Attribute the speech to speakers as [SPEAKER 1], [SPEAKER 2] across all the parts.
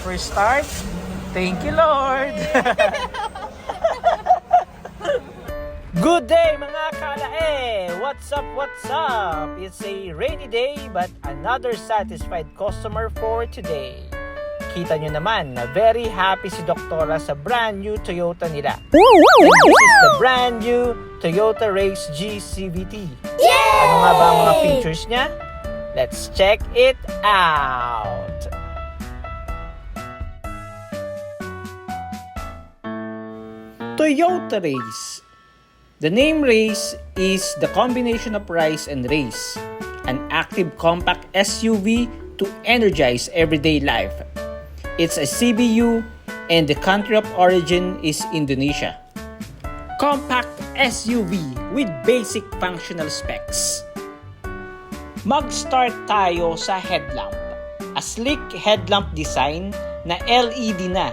[SPEAKER 1] first start. Thank you, Lord. Good day mga kalae! What's up, what's up? It's a rainy day but another satisfied customer for today. Kita nyo naman na very happy si Doktora sa brand new Toyota nila. And this is the brand new Toyota Race G CVT. Ano nga ba ang mga features niya? Let's check it out! Toyota Race. The name Race is the combination of rice and race, an active compact SUV to energize everyday life. It's a CBU and the country of origin is Indonesia. Compact SUV with basic functional specs. Mag-start tayo sa headlamp. A sleek headlamp design na LED na,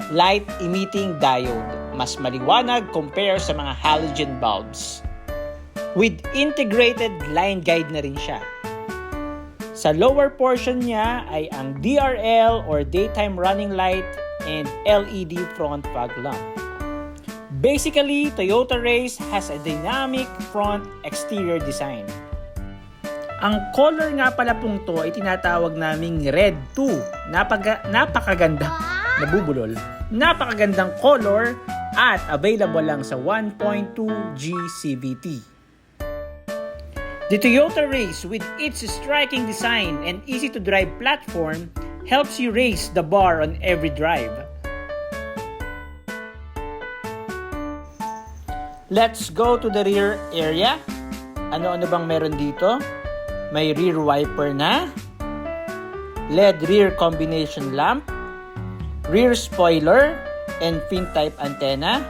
[SPEAKER 1] light emitting diode. Mas maliwanag compare sa mga halogen bulbs. With integrated line guide na rin siya. Sa lower portion niya ay ang DRL or daytime running light and LED front fog lamp. Basically, Toyota Race has a dynamic front exterior design. Ang color nga pala pong to ay tinatawag naming Red 2. Napakaganda. Nabubulol. Napakagandang color at available lang sa 1.2G CVT. The Toyota Race with its striking design and easy-to-drive platform helps you raise the bar on every drive. Let's go to the rear area. Ano-ano bang meron dito? May rear wiper na, LED rear combination lamp, rear spoiler, and fin type antenna,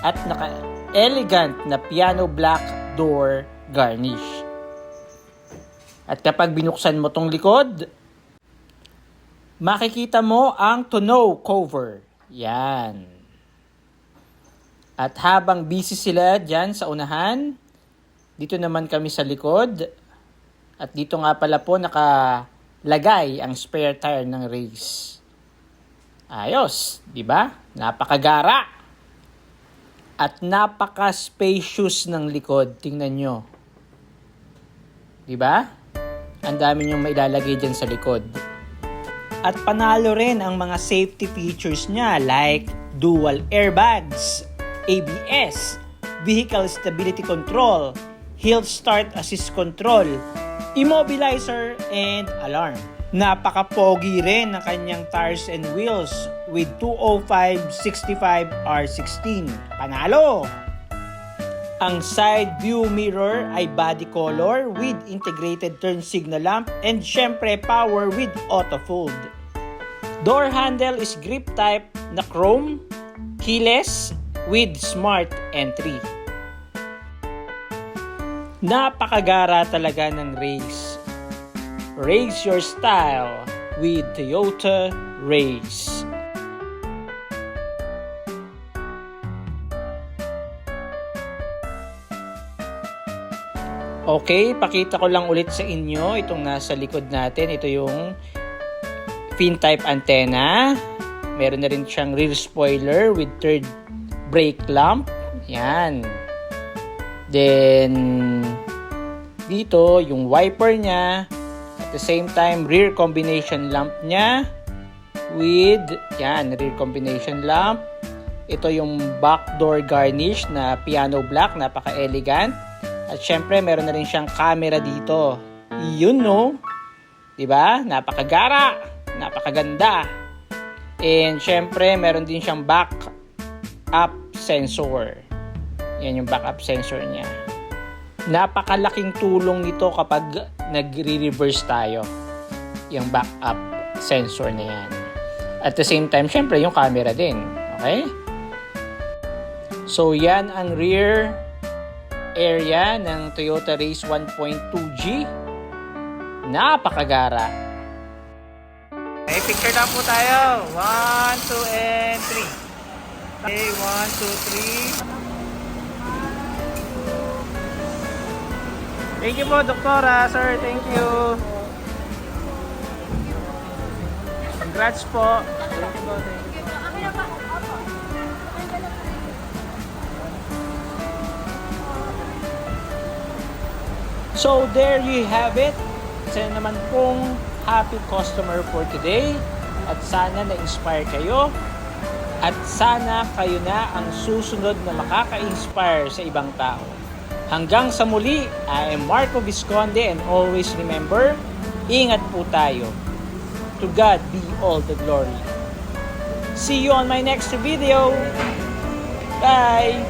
[SPEAKER 1] at naka-elegant na piano black door garnish. At kapag binuksan mo tong likod, makikita mo ang tonneau cover. Yan. At habang busy sila dyan sa unahan, dito naman kami sa likod. At dito nga pala po nakalagay ang spare tire ng Race. Ayos, di ba? Napakagara. At napaka-spacious ng likod. Tingnan nyo. Di ba? Ang dami nyong mailalagay dyan sa likod. At panalo rin ang mga safety features niya like dual airbags, ABS, vehicle stability control, hill start assist control, immobilizer, and alarm. Napaka-pogi rin ng kanyang tires and wheels with 205/65 R16. Panalo! Ang side view mirror ay body color with integrated turn signal lamp and syempre power with auto fold. Door handle is grip type na chrome, keyless with smart entry. Napakagara talaga ng Race. Raise your style with Toyota Race. Okay, pakita ko lang ulit sa inyo itong nasa likod natin. Ito yung fin type antenna. Meron na rin siyang rear spoiler with third brake lamp. Yan. Then dito yung wiper niya. At the same time, rear combination lamp niya with, yan, rear combination lamp. Ito yung back door garnish na piano black, napaka-elegant. At syempre, meron na rin siyang camera dito. Yun, no? Diba? Napakagara, napakaganda. And syempre, meron din siyang back-up sensor. Yan yung back-up sensor niya. Napakalaking tulong nito kapag nagre-reverse tayo. Yung backup sensor na yan. At the same time, syempre, yung camera din. Okay? So, yan ang rear area ng Toyota Race 1.2G. Napakagara. Okay, picture na po tayo. 1, 2, and 3. Okay, 1, 2, 3. Thank you po, Doktora. Sir, thank you. Congrats po.
[SPEAKER 2] Akin na pa. Opo.
[SPEAKER 1] So there you have it. Isa naman pong happy customer for today. At sana na-inspire kayo. At sana kayo na ang susunod na makaka-inspire sa ibang tao. Hanggang sa muli, I am Marco Visconde and always remember, ingat po tayo. To God be all the glory. See you on my next video. Bye!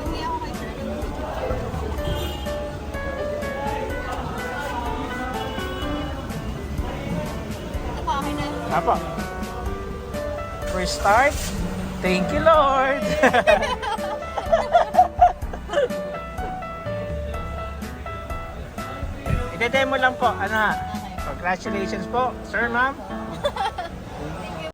[SPEAKER 2] Hindi ako kay sir. Ito po, akin na.
[SPEAKER 1] Apo. First start. Thank you, Lord. Ide-demo lang po. Ano ha?
[SPEAKER 2] Okay.
[SPEAKER 1] Congratulations po, sir, ma'am.